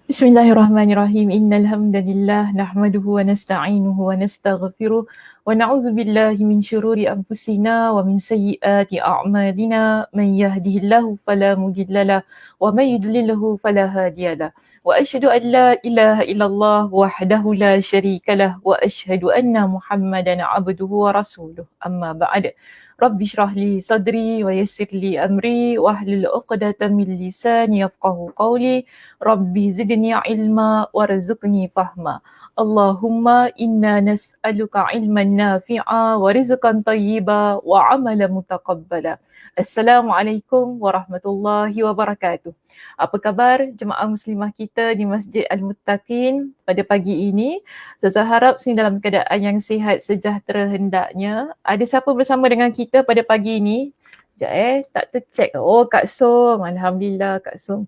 Bismillahirrahmanirrahim. Innal hamdalillah nahmaduhu wa nasta'inuhu wa nastaghfiruh wa na'udzu billahi min syururi anfusina wa min sayyiati a'malina. Man yahdihillahu fala mudhillalah wa man yudlilhu fala hadiyalah. Wa asyhadu an la ilaha illallah wahdahu la syarikalah wa asyhadu anna Muhammadan abduhu wa rasuluh. Amma ba'd. Rabbi shrah li sadri wa yassir li amri wahlul 'uqdatam min lisani yafqahu qawli. Rabbi zidni ilma warzuqni fahma. Allahumma inna nas'aluka ilman nafi'a wa rizqan tayyiba wa amalan mutaqabbala. Assalamualaikum warahmatullahi wabarakatuh. Apa khabar jemaah muslimah kita di Masjid Al-Muttaqin pada pagi ini? Saya harap semua dalam keadaan yang sihat sejahtera hendaknya. Ada siapa bersama dengan kita pada pagi ini? Sekejap tak tercheck. Oh, Kak Som. Alhamdulillah Kak Som.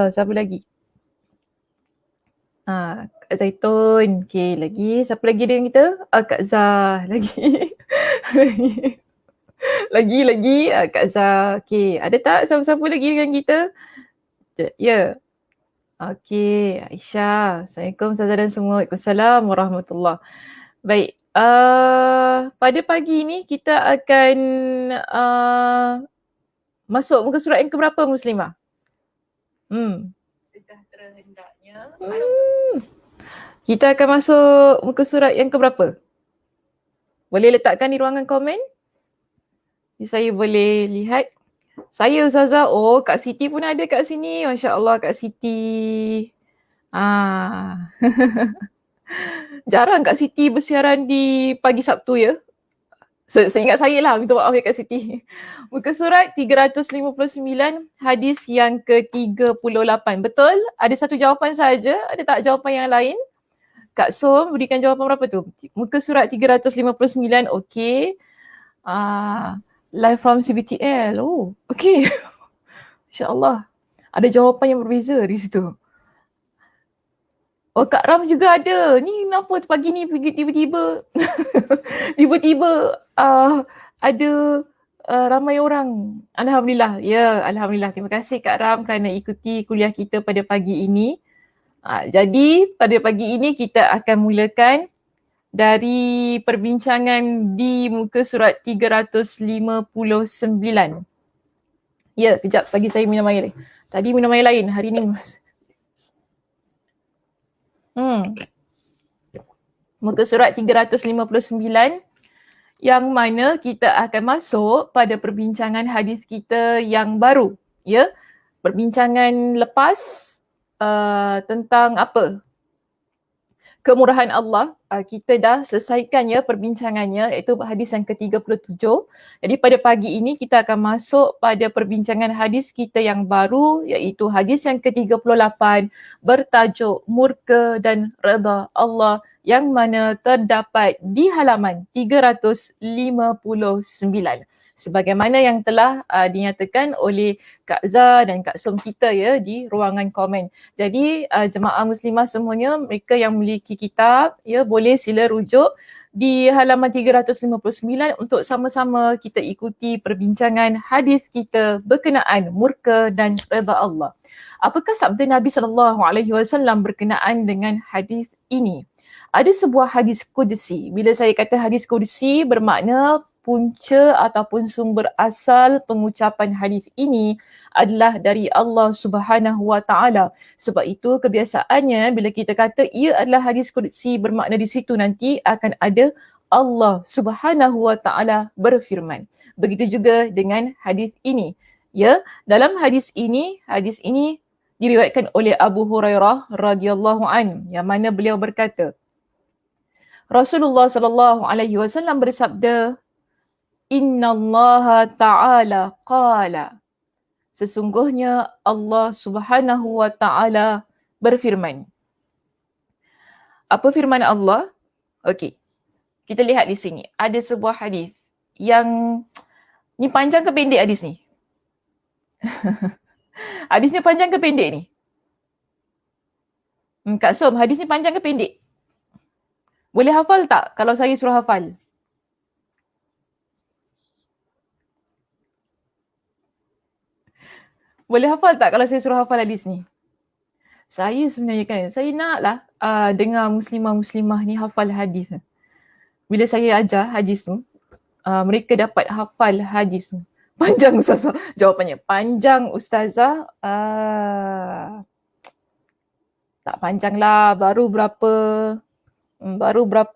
Siapa lagi? Kak Zaitun. Okay, lagi. Siapa lagi dengan kita? Kak Zah. Lagi. lagi. Kak Zah. Okay, ada tak siapa-siapa lagi dengan kita? Ya. Yeah. Okay, Aisyah. Assalamualaikum Ustazah dan semua. Waalaikumsalam warahmatullahi. Baik. Pada pagi ini kita akan masuk muka surat yang keberapa Muslimah? Sejahtera hendaknya. Kita akan masuk muka surat yang keberapa? Boleh letakkan di ruangan komen? Saya boleh lihat. Saya Ustazah. Oh, Kak Siti pun ada kat sini. Masya Allah Kak Siti. Jarang Kak Siti bersiaran di pagi Sabtu ya. Seingat saya lah, minta maaf ya Kak Siti. Muka surat 359, hadis yang ke-38. Betul? Ada satu jawapan saja, ada tak jawapan yang lain? Kak Som berikan jawapan berapa tu? Muka surat 359, okey. Live from CBTL. Oh, okey. InsyaAllah. Ada jawapan yang berbeza di situ. Oh, Kak Ram juga ada. Ni kenapa pagi ni tiba-tiba tiba-tiba ada ramai orang. Alhamdulillah. Ya, Alhamdulillah. Terima kasih Kak Ram kerana ikuti kuliah kita pada pagi ini. Jadi pada pagi ini kita akan mulakan dari perbincangan di muka surat 359. Ya, kejap bagi saya minum air. Tadi minum air lain, hari ni muka surat 359 yang mana kita akan masuk pada perbincangan hadis kita yang baru. Ya, perbincangan lepas tentang apa? Kemurahan Allah. Kita dah selesaikan ya perbincangannya, iaitu hadis yang ke-37. Jadi pada pagi ini kita akan masuk pada perbincangan hadis kita yang baru, iaitu hadis yang ke-38 bertajuk murka dan redha Allah, yang mana terdapat di halaman 359. Sebagaimana yang telah dinyatakan oleh Kak Zah dan Kak Som kita ya di ruangan komen. Jadi jemaah muslimah semuanya, mereka yang memiliki kitab ya boleh sila rujuk di halaman 359 untuk sama-sama kita ikuti perbincangan hadis kita berkenaan murka dan redha Allah. Apakah sabda Nabi SAW berkenaan dengan hadis ini? Ada sebuah hadis qudsi. Bila saya kata hadis qudsi, bermakna punca ataupun sumber asal pengucapan hadis ini adalah dari Allah Subhanahu Wa Taala. Sebab itu kebiasaannya bila kita kata ia adalah hadis qudsi, bermakna di situ nanti akan ada Allah Subhanahu Wa Taala berfirman. Begitu juga dengan hadis ini. Ya, dalam hadis ini diriwayatkan oleh Abu Hurairah radhiyallahu an, yang mana beliau berkata, Rasulullah sallallahu alaihi wasallam bersabda, Innallaha ta'ala qala. Sesungguhnya Allah Subhanahu wa ta'ala berfirman. Apa firman Allah? Okey. Kita lihat di sini. Ada sebuah hadis yang ni panjang ke pendek hadis ni? Hadis ni panjang ke pendek ni? Kak Som, hadis ni panjang ke pendek? Boleh hafal tak kalau saya suruh hafal? Boleh hafal tak kalau saya suruh hafal hadis ni? Saya sebenarnya kan, saya naklah dengar muslimah-muslimah ni hafal hadis. Bila saya ajar hadis tu, mereka dapat hafal hadis tu. Panjang ustazah jawapannya. Panjang ustazah, tak panjang lah, baru berapa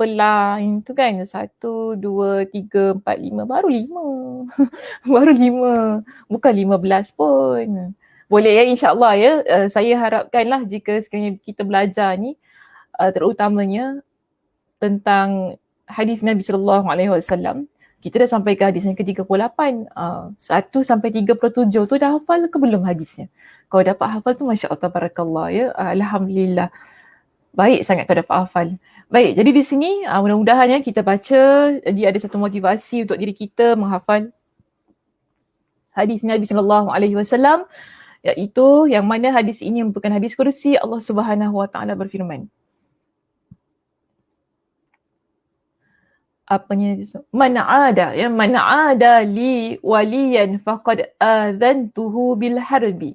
line tu kan, 1, 2, 3, 4, 5, baru 5. Baru 5, bukan 15 pun. Boleh ya, insyaAllah ya. Saya harapkanlah jika sekiranya kita belajar ni, terutamanya tentang hadis Nabi SAW, kita dah sampai ke hadis yang ke-38. 1 sampai 37 tu dah hafal ke belum hadisnya? Kalau dapat hafal tu Masya Allah Tabarakallah ya. Alhamdulillah. Baik sangat kau dapat hafal. Baik, jadi di sini mudah-mudahan ya kita baca, jadi ada satu motivasi untuk diri kita menghafal hadis Nabi SAW, iaitu yang mana hadis ini merupakan hadis kursi. Allah Subhanahu Wa Taala berfirman. Apanya itu? Man ada li waliyan faqad adhantuhu bil harbi.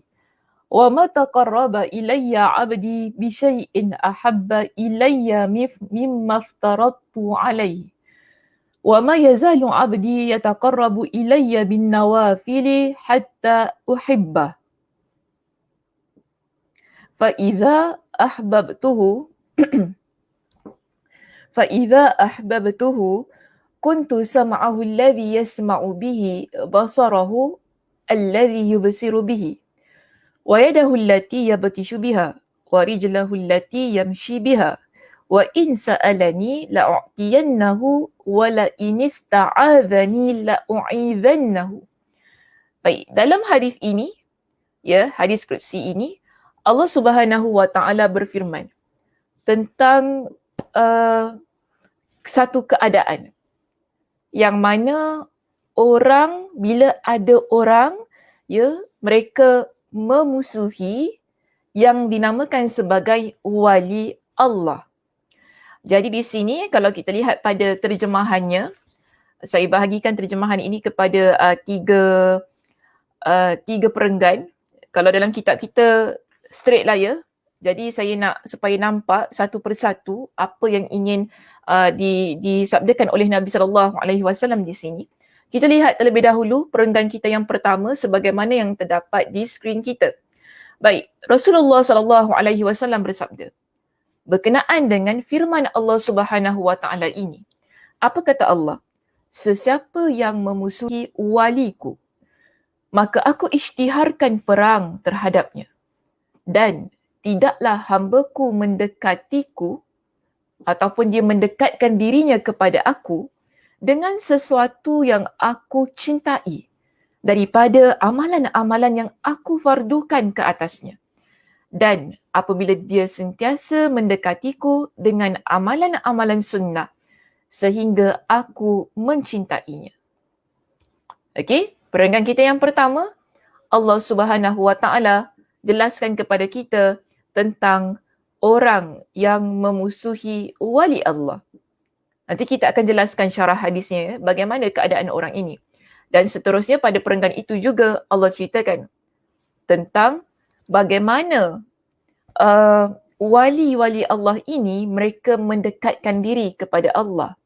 Wa ma taqarraba ilayya 'abdi bi syai'in ahabba ilayya mimma aftaradtu 'alayhi. Wa ma yazalu 'abdi yataqarrabu ilayya bin nawafili hatta uhibbah. Fa idza ahbabtuhu kuntu sam'ahu alladhi yasma'u bihi, basarahu alladhi yubsiru bihi, wa yadahu allati yabtishu biha, wa rijlahu allati yamshi biha, wa in sa'alani la'u'tiyannahu, wa la in ista'adhani la'u'idhannahu. Baik, dalam hadis ini, ya, hadis qudsi ini, Allah Subhanahu Wa Taala berfirman tentang satu keadaan yang mana orang, bila ada orang, ya, mereka memusuhi yang dinamakan sebagai wali Allah. Jadi di sini kalau kita lihat pada terjemahannya, saya bahagikan terjemahan ini kepada tiga perenggan. Kalau dalam kitab kita straight lah ya. Jadi saya nak supaya nampak satu persatu apa yang ingin disabdakan oleh Nabi SAW di sini. Kita lihat terlebih dahulu perenggan kita yang pertama sebagaimana yang terdapat di skrin kita. Baik, Rasulullah SAW bersabda berkenaan dengan firman Allah Subhanahu Wa Taala ini. Apa kata Allah? Sesiapa yang memusuhi waliku, maka aku isytiharkan perang terhadapnya. Dan tidaklah hamba-Ku mendekatiku ataupun dia mendekatkan dirinya kepada aku dengan sesuatu yang aku cintai daripada amalan-amalan yang aku fardukan ke atasnya. Dan apabila dia sentiasa mendekatiku dengan amalan-amalan sunnah sehingga aku mencintainya. Okey, perenggan kita yang pertama, Allah Subhanahu Wa Taala jelaskan kepada kita tentang orang yang memusuhi wali Allah. Nanti kita akan jelaskan syarah hadisnya, bagaimana keadaan orang ini. Dan seterusnya pada perenggan itu juga Allah ceritakan tentang bagaimana wali-wali Allah ini mereka mendekatkan diri kepada Allah.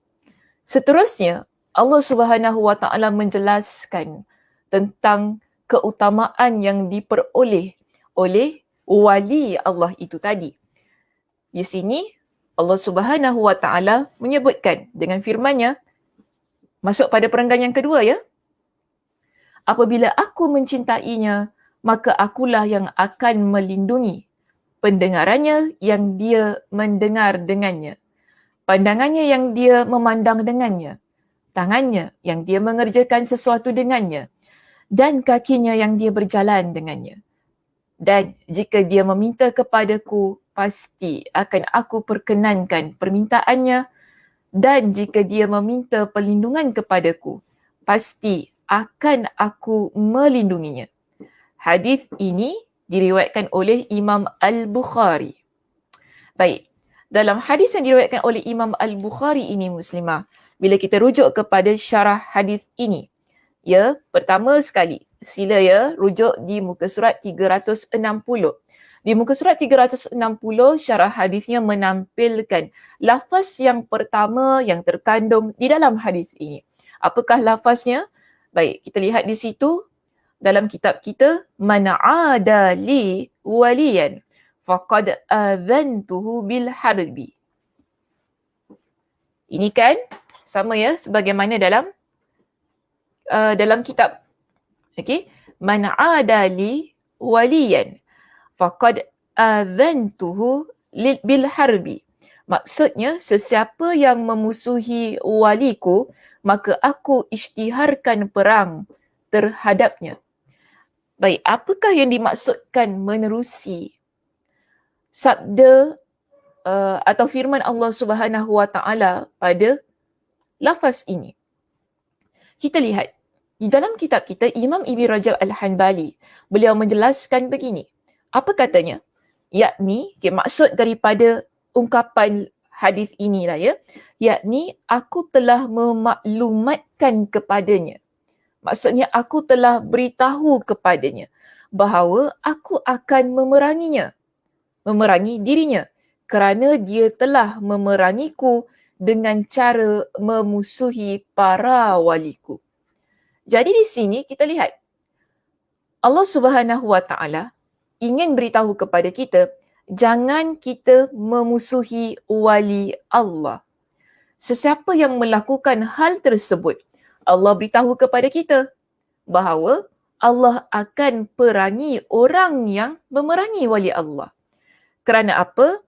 Seterusnya Allah Subhanahu Wa Taala menjelaskan tentang keutamaan yang diperoleh oleh wali Allah itu tadi. Di sini Allah Subhanahu Wa Taala menyebutkan dengan firman-Nya, masuk pada perenggan yang kedua ya. Apabila aku mencintainya, maka akulah yang akan melindungi pendengarannya yang dia mendengar dengannya, pandangannya yang dia memandang dengannya, tangannya yang dia mengerjakan sesuatu dengannya, dan kakinya yang dia berjalan dengannya. Dan jika dia meminta kepadaku, pasti akan aku perkenankan permintaannya. Dan jika dia meminta perlindungan kepadaku, pasti akan aku melindunginya. Hadis ini diriwayatkan oleh Imam Al-Bukhari. Baik, dalam hadis yang diriwayatkan oleh Imam Al-Bukhari ini muslimah, bila kita rujuk kepada syarah hadis ini, ya, pertama sekali, sila ya rujuk di muka surat 360. Di muka surat 360, syarah hadisnya menampilkan lafaz yang pertama yang terkandung di dalam hadis ini. Apakah lafaznya? Baik, kita lihat di situ dalam kitab kita, man ada li waliyan faqad adhantuhu bil harbi. Ini kan sama ya sebagaimana dalam kitab. Okey, man ada li waliyan faqad adhantuhu bil harbi. Maksudnya, sesiapa yang memusuhi waliku, maka aku isytiharkan perang terhadapnya. Baik, apakah yang dimaksudkan menerusi sabda atau firman Allah Subhanahu Wa Taala pada lafaz ini? Kita lihat di dalam kitab kita, Imam Ibn Rajab Al-Hanbali, beliau menjelaskan begini. Apa katanya? Yakni, maksud daripada ungkapan hadis inilah ya, yakni aku telah memaklumatkan kepadanya. Maksudnya aku telah beritahu kepadanya bahawa aku akan memerangi dirinya kerana dia telah memerangiku dengan cara memusuhi para waliku. Jadi di sini kita lihat Allah Subhanahu Wa Taala ingin beritahu kepada kita, jangan kita memusuhi wali Allah. Sesiapa yang melakukan hal tersebut, Allah beritahu kepada kita bahawa Allah akan perangi orang yang memerangi wali Allah. Kerana apa?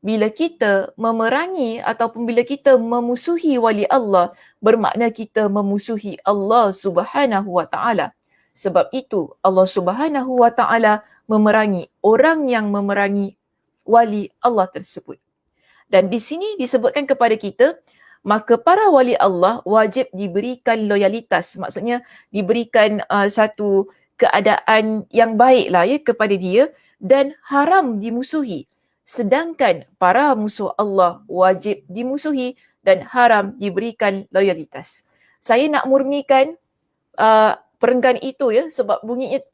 Bila kita memerangi ataupun bila kita memusuhi wali Allah, bermakna kita memusuhi Allah Subhanahu Wa Taala. Sebab itu Allah Subhanahu Wa Taala memerangi orang yang memerangi wali Allah tersebut. Dan di sini disebutkan kepada kita, maka para wali Allah wajib diberikan loyalitas. Maksudnya diberikan satu keadaan yang baiklah ya kepada dia dan haram dimusuhi. Sedangkan para musuh Allah wajib dimusuhi dan haram diberikan loyalitas. Saya nak murnikan perenggan itu ya sebab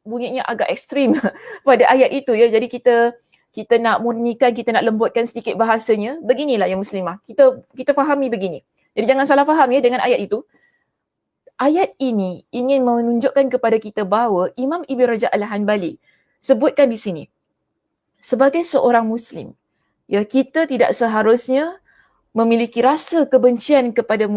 bunyinya agak ekstrim pada ayat itu ya. Jadi kita nak murnikan, kita nak lembutkan sedikit bahasanya. Beginilah yang muslimah. Kita fahami begini. Jadi jangan salah faham ya dengan ayat itu. Ayat ini ingin menunjukkan kepada kita bahawa Imam Ibn Rajab Al-Hanbali sebutkan di sini, sebagai seorang Muslim, ya kita tidak seharusnya memiliki rasa kebencian kepada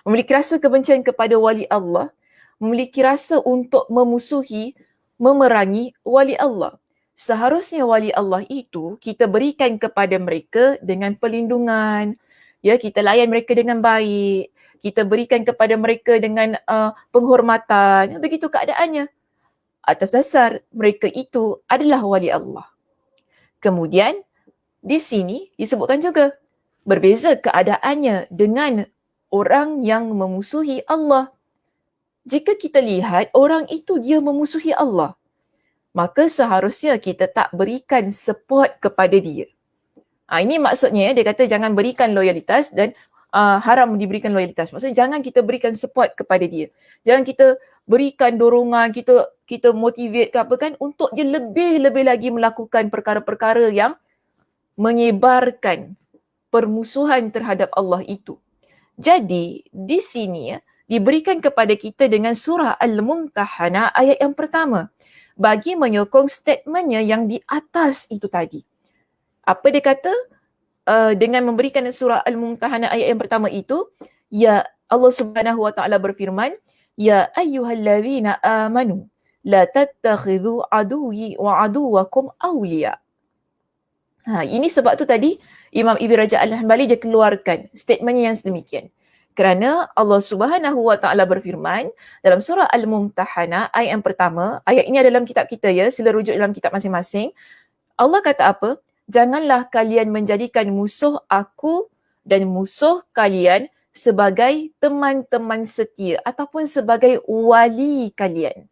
memiliki rasa kebencian kepada wali Allah, memiliki rasa untuk memusuhi, memerangi wali Allah. Seharusnya wali Allah itu kita berikan kepada mereka dengan perlindungan, ya kita layan mereka dengan baik, kita berikan kepada mereka dengan penghormatan, begitu keadaannya. Atas dasar mereka itu adalah wali Allah. Kemudian di sini disebutkan juga berbeza keadaannya dengan orang yang memusuhi Allah. Jika kita lihat orang itu dia memusuhi Allah, maka seharusnya kita tak berikan support kepada dia. Ini maksudnya dia kata jangan berikan loyalitas dan haram diberikan loyalitas. Maksudnya jangan kita berikan support kepada dia. Jangan kita berikan dorongan, kita motivate ke apa kan untuk dia lebih lagi melakukan perkara-perkara yang menyebarkan permusuhan terhadap Allah itu. Jadi di sini diberikan kepada kita dengan surah Al-Mumtahanah ayat yang pertama bagi menyokong statementnya yang di atas itu tadi. Apa dia kata? Dengan memberikan surah Al-Mumtahanah ayat yang pertama itu, ya Allah Subhanahu Wa Taala berfirman, ya ayyuhallazina amanu la tattakhidhu aduwwi wa aduwwakum awliya. Ini sebab tu tadi Imam Ibn Rajab Al-Hanbali dia keluarkan statementnya yang sedemikian. Kerana Allah Subhanahu Wa Taala berfirman dalam surah Al-Mumtahanah ayat yang pertama, ayat ini adalah dalam kitab kita ya, sila rujuk dalam kitab masing-masing. Allah kata apa? Janganlah kalian menjadikan musuh aku dan musuh kalian sebagai teman-teman setia ataupun sebagai wali kalian.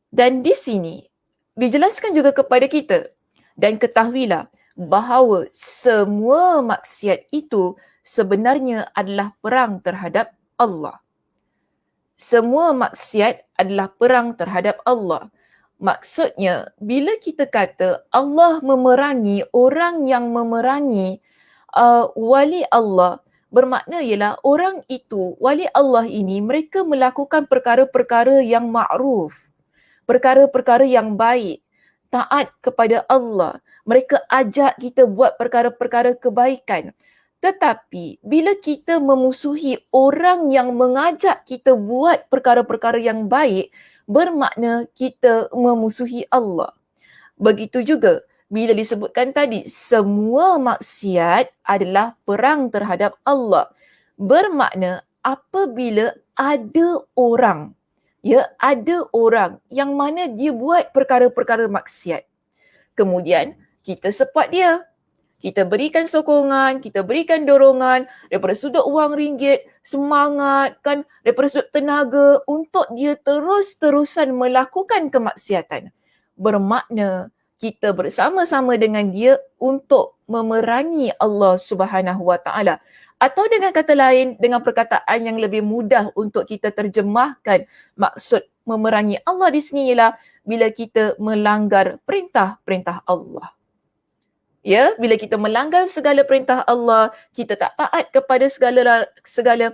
Dan di sini dijelaskan juga kepada kita, dan ketahuilah bahawa semua maksiat itu sebenarnya adalah perang terhadap Allah. Semua maksiat adalah perang terhadap Allah. Maksudnya, bila kita kata Allah memerangi orang yang memerangi wali Allah, bermakna ialah orang itu, wali Allah ini, mereka melakukan perkara-perkara yang ma'ruf, perkara-perkara yang baik, taat kepada Allah. Mereka ajak kita buat perkara-perkara kebaikan. Tetapi bila kita memusuhi orang yang mengajak kita buat perkara-perkara yang baik, bermakna kita memusuhi Allah. Begitu juga bila disebutkan tadi, semua maksiat adalah perang terhadap Allah. Bermakna apabila ada orang, ada orang yang mana dia buat perkara-perkara maksiat, kemudian kita support dia, kita berikan sokongan, kita berikan dorongan daripada sudut wang ringgit, semangat kan, daripada sudut tenaga untuk dia terus-terusan melakukan kemaksiatan. Bermakna kita bersama-sama dengan dia untuk memerangi Allah Subhanahu Wa Taala. Atau dengan kata lain, dengan perkataan yang lebih mudah untuk kita terjemahkan maksud memerangi Allah di sini ialah bila kita melanggar perintah-perintah Allah. Ya, bila kita melanggar segala perintah Allah, kita tak taat kepada segala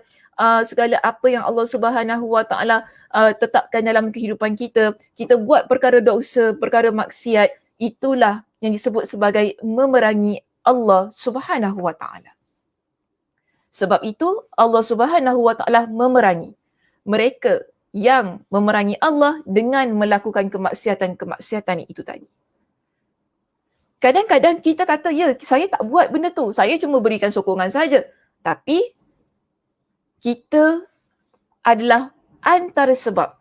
apa yang Allah Subhanahu Wa Taala tetapkan dalam kehidupan kita, kita buat perkara dosa, perkara maksiat, itulah yang disebut sebagai memerangi Allah Subhanahu Wa Taala. Sebab itu Allah Subhanahu Wa Taala memerangi mereka yang memerangi Allah dengan melakukan kemaksiatan-kemaksiatan itu tadi. Kadang-kadang kita kata, ya, saya tak buat benda tu. Saya cuma berikan sokongan saja. Tapi, kita adalah antara sebab.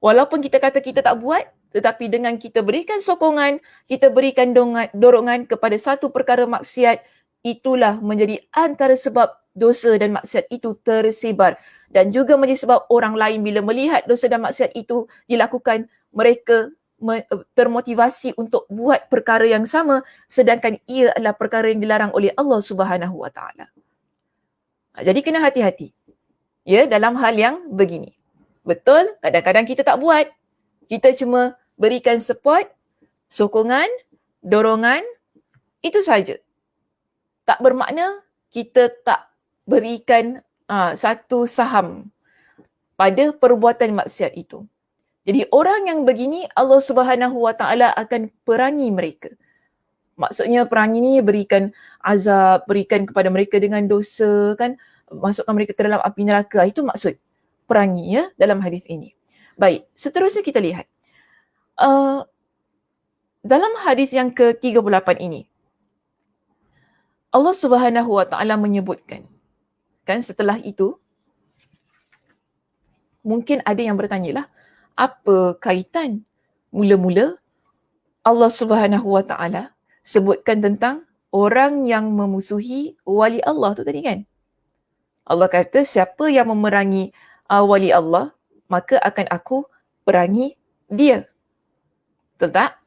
Walaupun kita kata kita tak buat, tetapi dengan kita berikan sokongan, kita berikan dorongan kepada satu perkara maksiat, itulah menjadi antara sebab dosa dan maksiat itu tersebar. Dan juga menjadi sebab orang lain bila melihat dosa dan maksiat itu dilakukan, mereka termotivasi untuk buat perkara yang sama, sedangkan ia adalah perkara yang dilarang oleh Allah Subhanahu Wa Taala. Jadi kena hati-hati, ya, dalam hal yang begini. Betul, kadang-kadang kita tak buat, kita cuma berikan support, sokongan, dorongan, itu saja. Tak bermakna kita tak berikan satu saham pada perbuatan maksiat itu. Jadi orang yang begini, Allah Subhanahu Wa Taala akan perangi mereka. Maksudnya perangi ni berikan azab, berikan kepada mereka dengan dosa, kan, masukkan mereka ke dalam api neraka. Itu maksud perangi, ya, dalam hadis ini. Baik, seterusnya kita lihat. Dalam hadis yang ke-38 ini, Allah Subhanahu Wa Taala menyebutkan, kan, setelah itu, mungkin ada yang bertanyalah, apa kaitan mula-mula Allah Subhanahu Wa Taala sebutkan tentang orang yang memusuhi wali Allah tu tadi, kan? Allah kata, siapa yang memerangi wali Allah, maka akan aku perangi dia. Betul tak?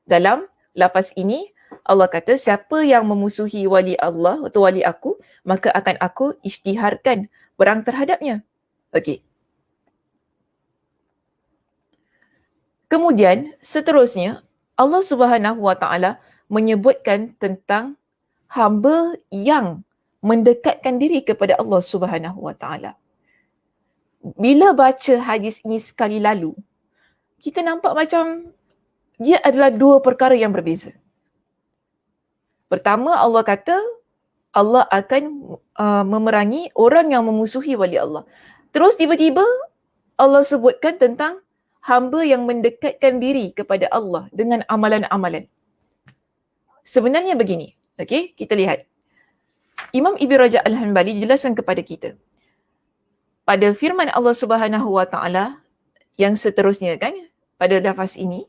Dalam lafaz ini, Allah kata, siapa yang memusuhi wali Allah atau wali aku, maka akan aku isytiharkan perang terhadapnya. Okey. Kemudian seterusnya Allah Subhanahu Wa Taala menyebutkan tentang hamba yang mendekatkan diri kepada Allah Subhanahu Wa Taala. Bila baca hadis ini sekali lalu, kita nampak macam dia adalah dua perkara yang berbeza. Pertama, Allah kata Allah akan memerangi orang yang memusuhi wali Allah. Terus tiba-tiba Allah sebutkan tentang hamba yang mendekatkan diri kepada Allah dengan amalan-amalan. Sebenarnya begini, okey, kita lihat. Imam Ibn Rajab Al-Hanbali jelaskan kepada kita. Pada firman Allah Subhanahu Wa Taala yang seterusnya, kan, pada lafaz ini,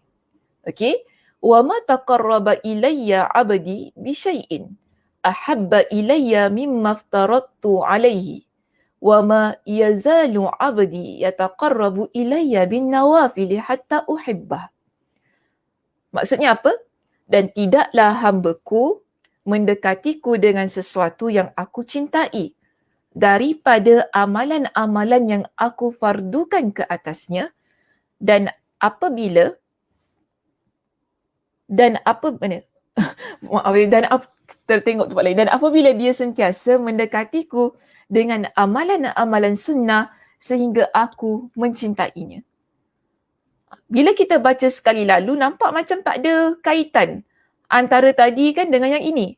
okey, wa ma taqarraba ilayya 'abdi bi syai'in ahabba ilayya mimma aftaradtu 'alaihi wa ma yazalu 'abdi yataqarrabu ilayya bin nawafil hatta uhibbah. Maksudnya apa? Dan tidaklah hamba-Ku mendekatiku dengan sesuatu yang aku cintai daripada amalan-amalan yang aku fardukan ke atasnya, dan apabila dan apa mana maaf dan tertengok tempat lain, dan apabila dia sentiasa mendekatiku dengan amalan-amalan sunnah sehingga aku mencintainya. Bila kita baca sekali lalu, nampak macam tak ada kaitan antara tadi kan dengan yang ini.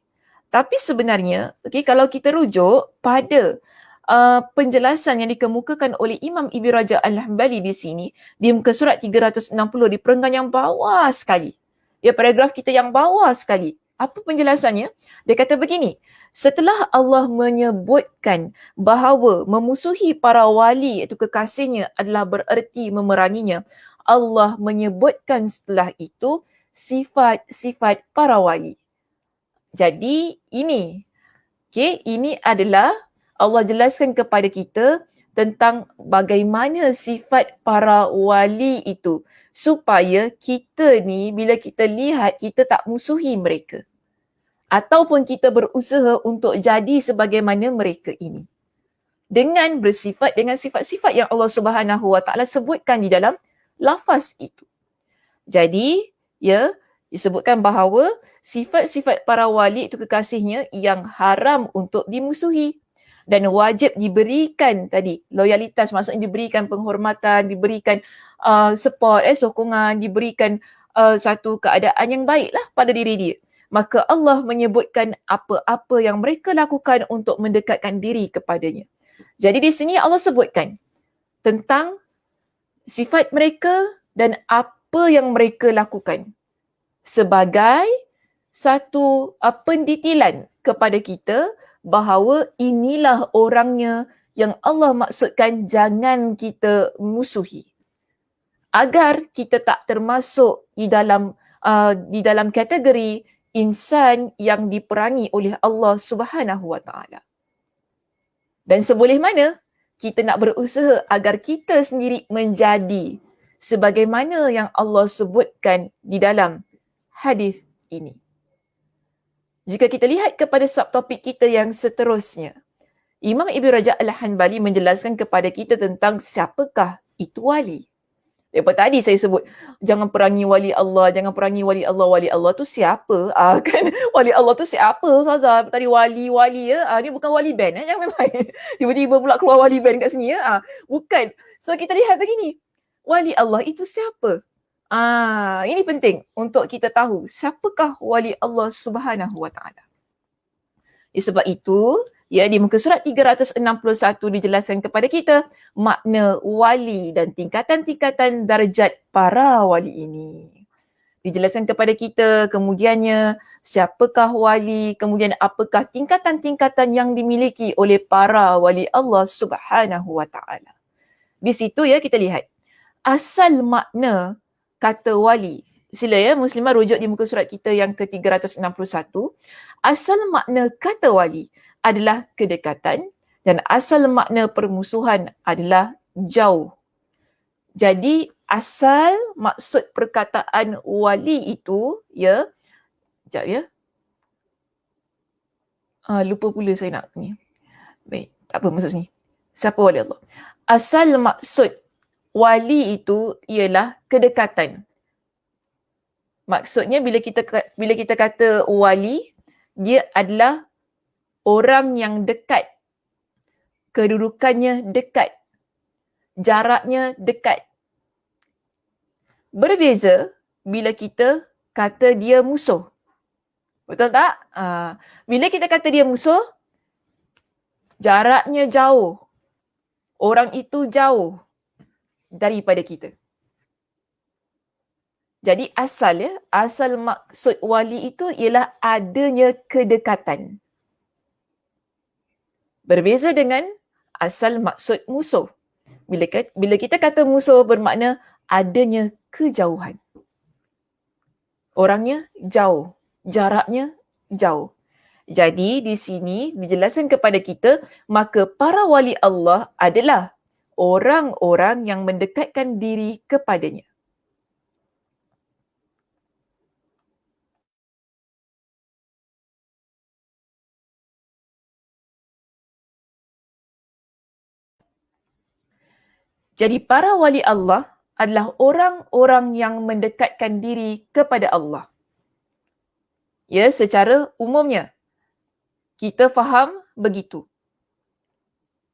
Tapi sebenarnya, kalau kita rujuk pada penjelasan yang dikemukakan oleh Imam Ibn Rajab Al-Hambali di sini, di muka surat 360 di perenggan yang bawah sekali. Ya, paragraf kita yang bawah sekali. Apa penjelasannya? Dia kata begini, setelah Allah menyebutkan bahawa memusuhi para wali iaitu kekasihnya adalah bererti memeranginya, Allah menyebutkan setelah itu sifat-sifat para wali. Jadi ini adalah Allah jelaskan kepada kita tentang bagaimana sifat para wali itu supaya kita ni bila kita lihat kita tak musuhi mereka ataupun kita berusaha untuk jadi sebagaimana mereka ini dengan bersifat dengan sifat-sifat yang Allah Subhanahu Wa Taala sebutkan di dalam lafaz itu. Jadi disebutkan bahawa sifat-sifat para wali itu kekasihnya yang haram untuk dimusuhi dan wajib diberikan tadi loyalitas, maksudnya diberikan penghormatan, diberikan support, sokongan, diberikan satu keadaan yang baiklah pada diri dia. Maka Allah menyebutkan apa-apa yang mereka lakukan untuk mendekatkan diri kepadanya. Jadi di sini Allah sebutkan tentang sifat mereka dan apa yang mereka lakukan sebagai satu pendetilan kepada kita bahawa inilah orangnya yang Allah maksudkan jangan kita musuhi. Agar kita tak termasuk di dalam kategori insan yang diperangi oleh Allah Subhanahu Wa Taala. Dan seboleh mana kita nak berusaha agar kita sendiri menjadi sebagaimana yang Allah sebutkan di dalam hadis ini. Jika kita lihat kepada subtopik kita yang seterusnya, Imam Ibn Rajab Al-Hambali menjelaskan kepada kita tentang siapakah itu wali. Daripada tadi saya sebut, jangan perangi wali Allah, jangan perangi wali Allah. Wali Allah tu siapa? Kan wali Allah tu siapa? Ustazah, tadi wali ya. Ni bukan wali band jangan main. Tiba-tiba pula keluar wali band kat sini ya. Bukan. So kita lihat begini. Wali Allah itu siapa? Ini penting untuk kita tahu siapakah wali Allah Subhanahu Wa Taala. Sebab itu, di muka surat 361 dijelaskan kepada kita makna wali dan tingkatan-tingkatan darjat para wali ini. Dijelaskan kepada kita kemudiannya siapakah wali, kemudian apakah tingkatan-tingkatan yang dimiliki oleh para wali Allah Subhanahu Wa Taala. Di situ kita lihat asal makna kata wali. Sila Muslimah rujuk di muka surat kita yang ke-361. Asal makna kata wali adalah kedekatan dan asal makna permusuhan adalah jauh. Jadi asal maksud perkataan wali itu sekejap lupa pula saya nak ni. Baik, tak apa maksud sini. Siapa wali Allah? Asal maksud wali itu ialah kedekatan. Maksudnya bila kita kata wali, dia adalah orang yang dekat. Kedudukannya dekat. Jaraknya dekat. Berbeza bila kita kata dia musuh. Betul tak? Bila kita kata dia musuh, jaraknya jauh. Orang itu jauh daripada kita. Jadi asal maksud wali itu ialah adanya kedekatan. Berbeza dengan asal maksud musuh. Bila kita kata musuh bermakna adanya kejauhan. Orangnya jauh, jaraknya jauh. Jadi di sini dijelaskan kepada kita, maka para wali Allah adalah orang-orang yang mendekatkan diri kepadanya. Jadi para wali Allah adalah orang-orang yang mendekatkan diri kepada Allah. Ya, secara umumnya kita faham begitu.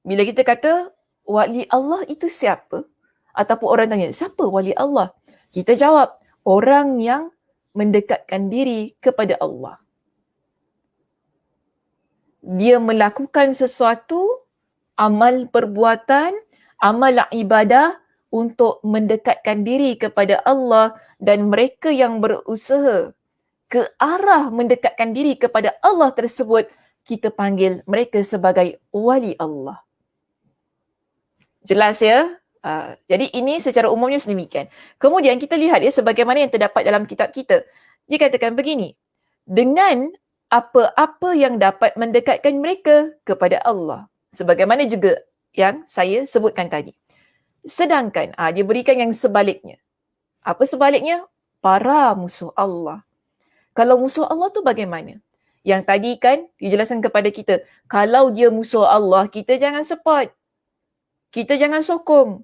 Bila kita kata wali Allah itu siapa? Ataupun orang tanya, siapa wali Allah? Kita jawab, orang yang mendekatkan diri kepada Allah. Dia melakukan sesuatu, amal perbuatan, amal ibadah untuk mendekatkan diri kepada Allah, dan mereka yang berusaha ke arah mendekatkan diri kepada Allah tersebut, kita panggil mereka sebagai wali Allah. Jelas ya? Jadi ini secara umumnya sedemikian. Kemudian kita lihat ya sebagaimana yang terdapat dalam kitab kita. Dia katakan begini, dengan apa-apa yang dapat mendekatkan mereka kepada Allah. Sebagaimana juga yang saya sebutkan tadi. Sedangkan dia berikan yang sebaliknya. Apa sebaliknya? Para musuh Allah. Kalau musuh Allah tu bagaimana? Yang tadi kan dijelaskan kepada kita, kalau dia musuh Allah, kita jangan support. Kita jangan sokong.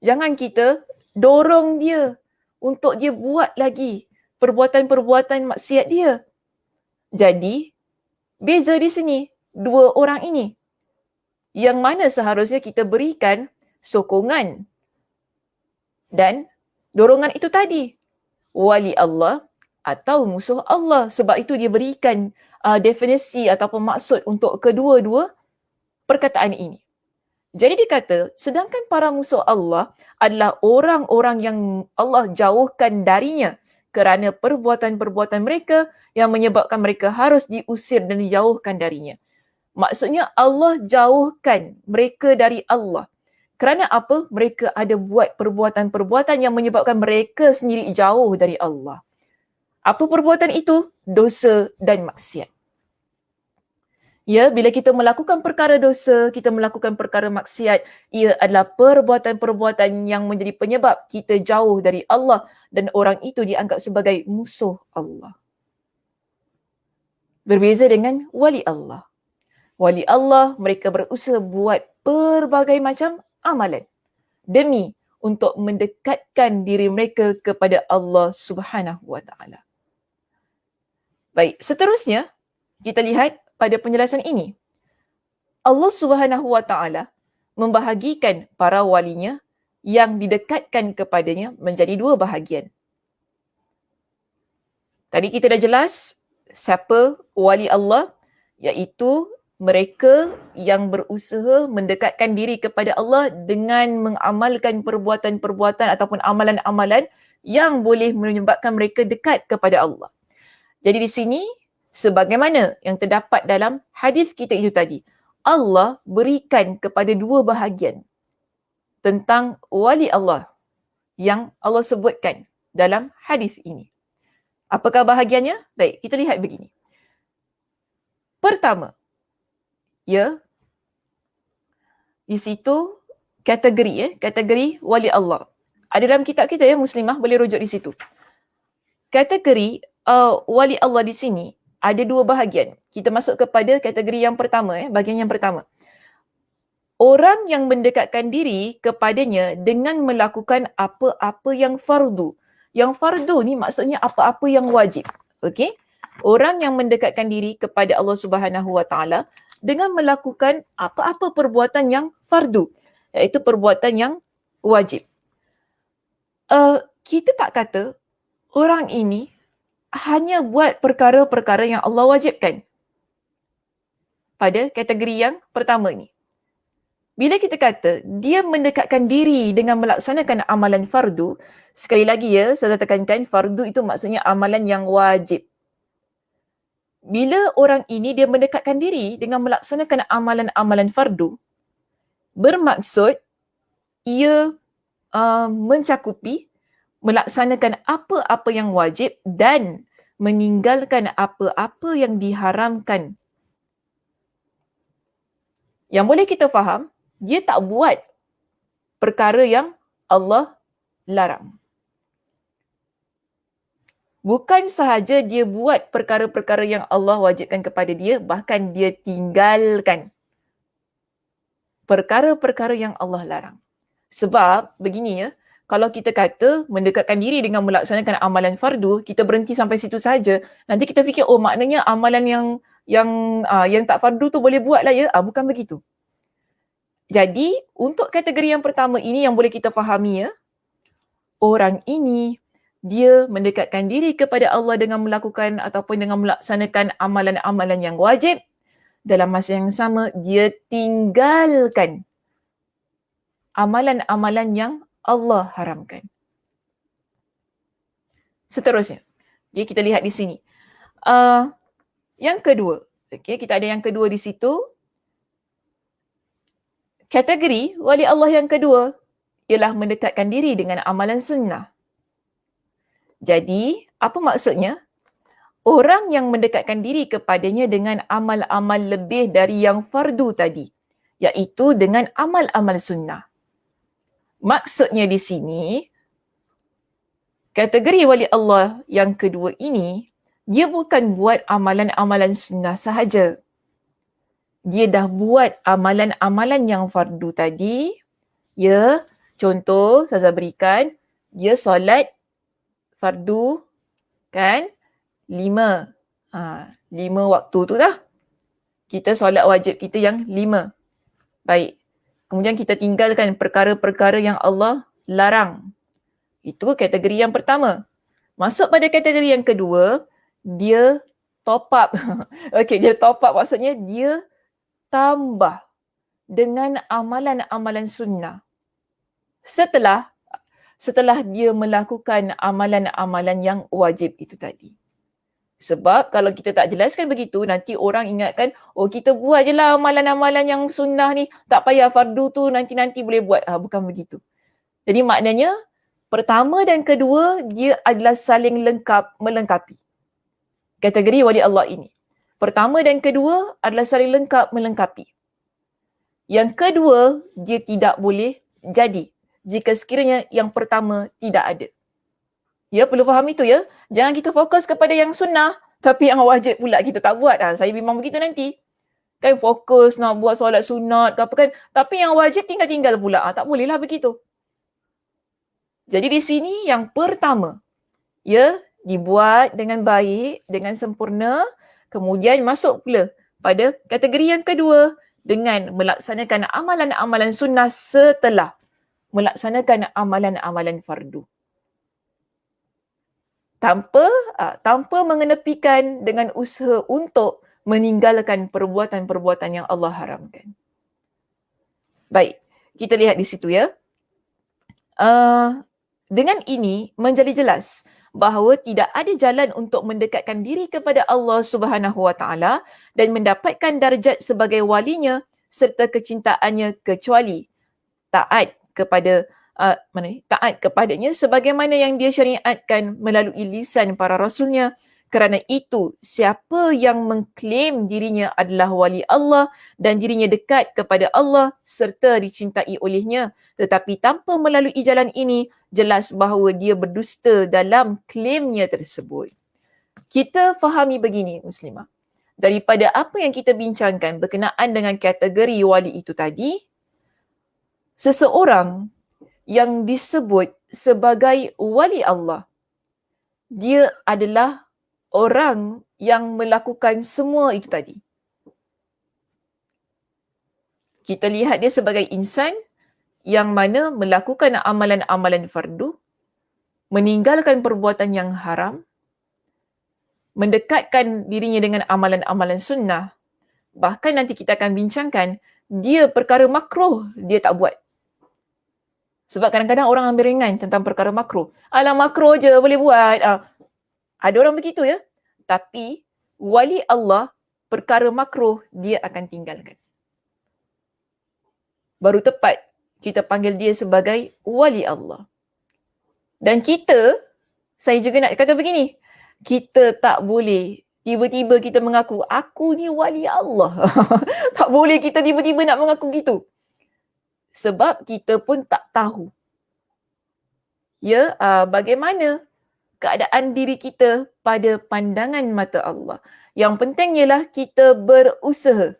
Jangan kita dorong dia untuk dia buat lagi perbuatan-perbuatan maksiat dia. Jadi, beza di sini, dua orang ini. Yang mana seharusnya kita berikan sokongan dan dorongan itu tadi. Wali Allah atau musuh Allah. Sebab itu dia berikan definisi ataupun maksud untuk kedua-dua perkataan ini. Jadi dikata, sedangkan para musuh Allah adalah orang-orang yang Allah jauhkan darinya kerana perbuatan-perbuatan mereka yang menyebabkan mereka harus diusir dan dijauhkan darinya. Maksudnya Allah jauhkan mereka dari Allah. Kerana apa? Mereka ada buat perbuatan-perbuatan yang menyebabkan mereka sendiri jauh dari Allah. Apa perbuatan itu? Dosa dan maksiat. Ya, bila kita melakukan perkara dosa, kita melakukan perkara maksiat, ia adalah perbuatan-perbuatan yang menjadi penyebab kita jauh dari Allah dan orang itu dianggap sebagai musuh Allah. Berbeza dengan wali Allah. Wali Allah, mereka berusaha buat berbagai macam amalan demi untuk mendekatkan diri mereka kepada Allah Subhanahu wa taala. Baik, seterusnya kita lihat pada penjelasan ini. Allah Subhanahu wa taala membahagikan para walinya yang didekatkan kepadanya menjadi dua bahagian. Tadi kita dah jelas siapa wali Allah, iaitu mereka yang berusaha mendekatkan diri kepada Allah dengan mengamalkan perbuatan-perbuatan ataupun amalan-amalan yang boleh menyebabkan mereka dekat kepada Allah. Jadi di sini, sebagaimana yang terdapat dalam hadis kita itu tadi, Allah berikan kepada dua bahagian tentang wali Allah yang Allah sebutkan dalam hadis ini. Apakah bahagiannya? Baik, kita lihat begini. Pertama, di situ kategori wali Allah. Ada dalam kitab kita Muslimah, boleh rujuk di situ. Kategori wali Allah di sini ada dua bahagian. Kita masuk kepada kategori yang pertama, bahagian yang pertama. Orang yang mendekatkan diri kepadanya dengan melakukan apa-apa yang fardu. Yang fardu ni maksudnya apa-apa yang wajib. Okey? Orang yang mendekatkan diri kepada Allah Subhanahu wa taala dengan melakukan apa-apa perbuatan yang fardu, iaitu perbuatan yang wajib. Kita tak kata orang ini hanya buat perkara-perkara yang Allah wajibkan. Pada kategori yang pertama ni. Bila kita kata dia mendekatkan diri dengan melaksanakan amalan fardu, sekali lagi saya tekankan fardu itu maksudnya amalan yang wajib. Bila orang ini dia mendekatkan diri dengan melaksanakan amalan-amalan fardu, bermaksud ia mencakupi melaksanakan apa-apa yang wajib dan meninggalkan apa-apa yang diharamkan. Yang boleh kita faham, dia tak buat perkara yang Allah larang. Bukan sahaja dia buat perkara-perkara yang Allah wajibkan kepada dia, bahkan dia tinggalkan perkara-perkara yang Allah larang. Sebab begini kalau kita kata mendekatkan diri dengan melaksanakan amalan fardu, kita berhenti sampai situ saja. Nanti kita fikir, oh maknanya amalan yang tak fardu tu boleh buat lah ya. Bukan begitu. Jadi, untuk kategori yang pertama ini yang boleh kita fahami ya, orang ini dia mendekatkan diri kepada Allah dengan melakukan ataupun dengan melaksanakan amalan-amalan yang wajib. Dalam masa yang sama, dia tinggalkan amalan-amalan yang Allah haramkan. Seterusnya, okay, kita lihat di sini. Yang kedua, okay, kita ada yang kedua di situ. Kategori wali Allah yang kedua ialah mendekatkan diri dengan amalan sunnah. Jadi, apa maksudnya? Orang yang mendekatkan diri kepadanya dengan amal-amal lebih dari yang fardu tadi, iaitu dengan amal-amal sunnah. Maksudnya di sini, kategori wali Allah yang kedua ini, dia bukan buat amalan-amalan sunnah sahaja. Dia dah buat amalan-amalan yang fardu tadi. Ya, contoh saya berikan, dia solat fardu kan 5. 5 waktu tu dah. Kita solat wajib kita yang 5. Baik. Kemudian kita tinggalkan perkara-perkara yang Allah larang. Itu kategori yang pertama. Masuk pada kategori yang kedua, dia top up. Okey, dia top up maksudnya dia tambah dengan amalan-amalan sunnah. Setelah dia melakukan amalan-amalan yang wajib itu tadi. Sebab kalau kita tak jelaskan begitu, nanti orang ingatkan, oh kita buat je lah amalan-amalan yang sunnah ni. Tak payah fardu tu nanti-nanti boleh buat. Bukan begitu. Jadi maknanya, pertama dan kedua, dia adalah saling melengkapi. Kategori wali Allah ini. Pertama dan kedua adalah saling melengkapi. Yang kedua, dia tidak boleh jadi jika sekiranya yang pertama tidak ada. Ya, perlu faham itu ya. Jangan kita fokus kepada yang sunnah, tapi yang wajib pula kita tak buat. Saya memang begitu nanti. Kan fokus nak buat solat sunat ke apa kan. Tapi yang wajib tinggal-tinggal pula. Tak bolehlah begitu. Jadi di sini yang pertama, ya, dibuat dengan baik, dengan sempurna. Kemudian masuk pula pada kategori yang kedua dengan melaksanakan amalan-amalan sunnah setelah melaksanakan amalan-amalan fardu. Tanpa mengenepikan dengan usaha untuk meninggalkan perbuatan-perbuatan yang Allah haramkan. Baik, kita lihat di situ ya. Dengan ini menjadi jelas bahawa tidak ada jalan untuk mendekatkan diri kepada Allah Subhanahu Wa Taala dan mendapatkan darjat sebagai walinya serta kecintaannya kecuali taat kepadanya sebagaimana yang dia syariatkan melalui lisan para rasulnya. Kerana itu, siapa yang mengklaim dirinya adalah wali Allah dan dirinya dekat kepada Allah serta dicintai olehnya, tetapi tanpa melalui jalan ini, jelas bahawa dia berdusta dalam klaimnya tersebut. Kita fahami begini, Muslimah. Daripada apa yang kita bincangkan berkenaan dengan kategori wali itu tadi, seseorang yang disebut sebagai wali Allah, dia adalah orang yang melakukan semua itu tadi. Kita lihat dia sebagai insan yang mana melakukan amalan-amalan fardu, meninggalkan perbuatan yang haram, mendekatkan dirinya dengan amalan-amalan sunnah. Bahkan nanti kita akan bincangkan, dia perkara makruh dia tak buat. Sebab kadang-kadang orang ambil ringan tentang perkara makruh. Alah makruh je boleh buat. Ada orang begitu ya. Tapi wali Allah, perkara makruh dia akan tinggalkan. Baru tepat kita panggil dia sebagai wali Allah. Dan saya juga nak kata begini. Kita tak boleh tiba-tiba kita mengaku, aku ni wali Allah. Tak boleh kita tiba-tiba nak mengaku gitu. Sebab kita pun tak tahu. Ya, bagaimana keadaan diri kita pada pandangan mata Allah. Yang penting ialah kita berusaha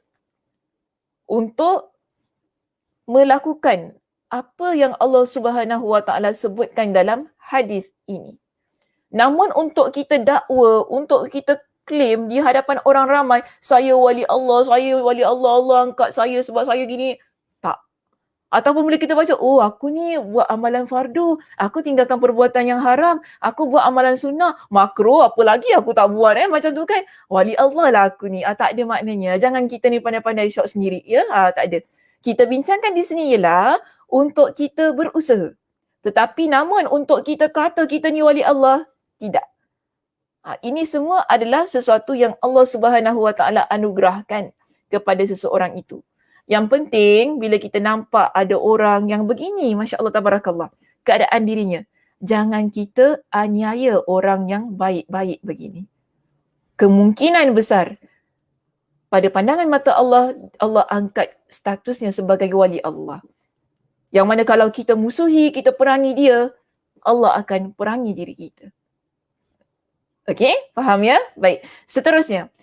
untuk melakukan apa yang Allah Subhanahu Wa Taala sebutkan dalam hadis ini. Namun untuk kita dakwa, untuk kita claim di hadapan orang ramai, saya wali Allah, Allah angkat saya sebab saya gini. Tak. Ataupun bila kita baca, oh aku ni buat amalan fardu, aku tinggalkan perbuatan yang haram, aku buat amalan sunnah, makruh, apa lagi aku tak buat macam tu kan. Wali Allah lah aku ni. Tak ada maknanya. Jangan kita ni pandai-pandai syok sendiri. Ya, tak ada. Kita bincangkan di sini ialah untuk kita berusaha. Tetapi namun untuk kita kata kita ni wali Allah, tidak. Ini semua adalah sesuatu yang Allah Subhanahu Wa Taala anugerahkan kepada seseorang itu. Yang penting bila kita nampak ada orang yang begini, Masya Allah Tabarakallah, keadaan dirinya, jangan kita aniaya orang yang baik-baik begini. Kemungkinan besar pada pandangan mata Allah, Allah angkat statusnya sebagai wali Allah. Yang mana kalau kita musuhi, kita perangi dia, Allah akan perangi diri kita. Okey, faham ya? Baik. Seterusnya,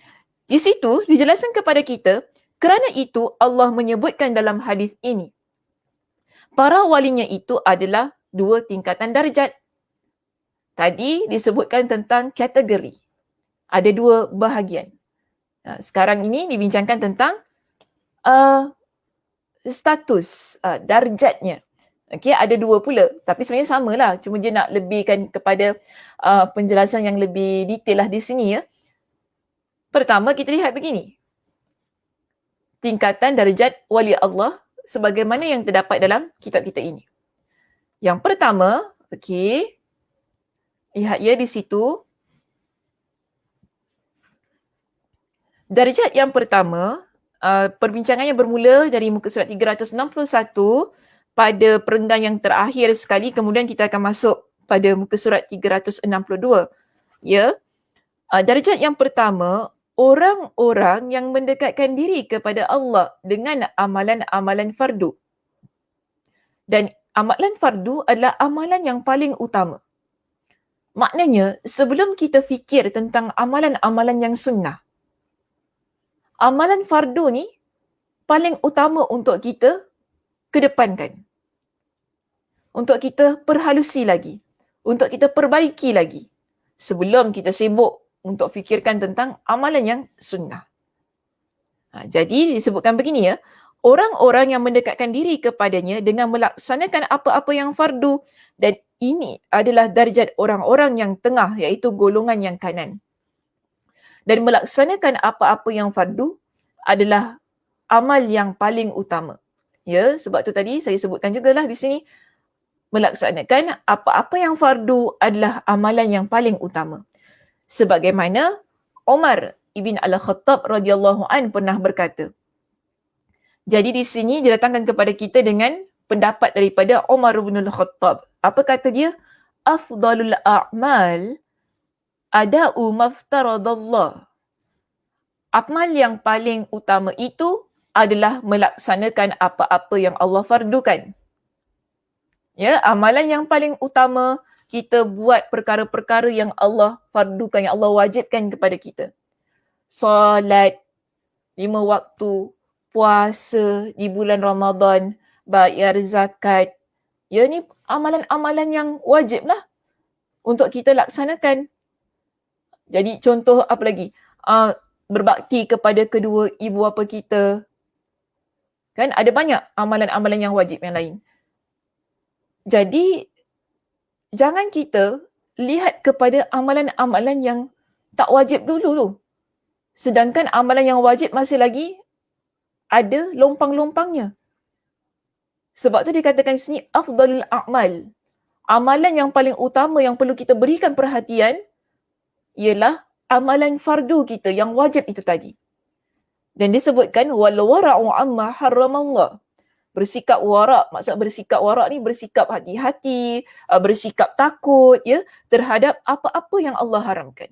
di situ dijelaskan kepada kita, kerana itu Allah menyebutkan dalam hadis ini, para walinya itu adalah 2 tingkatan darjat. Tadi disebutkan tentang kategori. Ada 2 bahagian. Sekarang ini dibincangkan tentang status, darjatnya. Okey, ada 2 pula. Tapi sebenarnya samalah. Cuma dia nak lebihkan kepada penjelasan yang lebih detail lah di sini ya. Pertama kita lihat begini. Tingkatan darjat wali Allah sebagaimana yang terdapat dalam kitab kita ini. Yang pertama, okey. Lihat ya di situ. Darjat yang pertama, perbincangannya bermula dari muka surat 361 pada perenggan yang terakhir sekali, kemudian kita akan masuk pada muka surat 362. Ya. Darjat yang pertama, orang-orang yang mendekatkan diri kepada Allah dengan amalan-amalan fardu. Dan amalan fardu adalah amalan yang paling utama. Maknanya, sebelum kita fikir tentang amalan-amalan yang sunnah, amalan fardu ni paling utama untuk kita kedepankan. Untuk kita perhalusi lagi. Untuk kita perbaiki lagi. Sebelum kita sibuk untuk fikirkan tentang amalan yang sunnah. Jadi disebutkan begini ya. Orang-orang yang mendekatkan diri kepadanya dengan melaksanakan apa-apa yang fardu. Dan ini adalah darjat orang-orang yang tengah, iaitu golongan yang kanan. Dan melaksanakan apa-apa yang fardu adalah amal yang paling utama. Ya, sebab tu tadi saya sebutkan jugalah di sini, melaksanakan apa-apa yang fardu adalah amalan yang paling utama. Sebagaimana Umar ibn Al-Khattab radhiyallahu an pernah berkata. Jadi di sini didatangkan kepada kita dengan pendapat daripada Umar ibn Al-Khattab. Apa kata dia? Afdalul a'mal ada'u maftaradallah. Amal yang paling utama itu adalah melaksanakan apa-apa yang Allah fardukan. Ya, amalan yang paling utama, kita buat perkara-perkara yang Allah fardukan, yang Allah wajibkan kepada kita. Solat, 5 waktu, puasa di bulan Ramadan, bayar zakat. Ya, ni amalan-amalan yang wajib lah untuk kita laksanakan. Jadi contoh apa lagi? Berbakti kepada kedua ibu bapa kita. Kan ada banyak amalan-amalan yang wajib yang lain. Jadi, jangan kita lihat kepada amalan-amalan yang tak wajib dulu. Sedangkan amalan yang wajib masih lagi ada lompang-lompangnya. Sebab tu dikatakan sini, afdalul a'mal. Amalan yang paling utama yang perlu kita berikan perhatian ialah amalan fardu kita yang wajib itu tadi. Dan disebutkan, wal wara'u amma harramallah. Bersikap warak, maksud bersikap warak ni bersikap hati-hati, bersikap takut ya terhadap apa-apa yang Allah haramkan.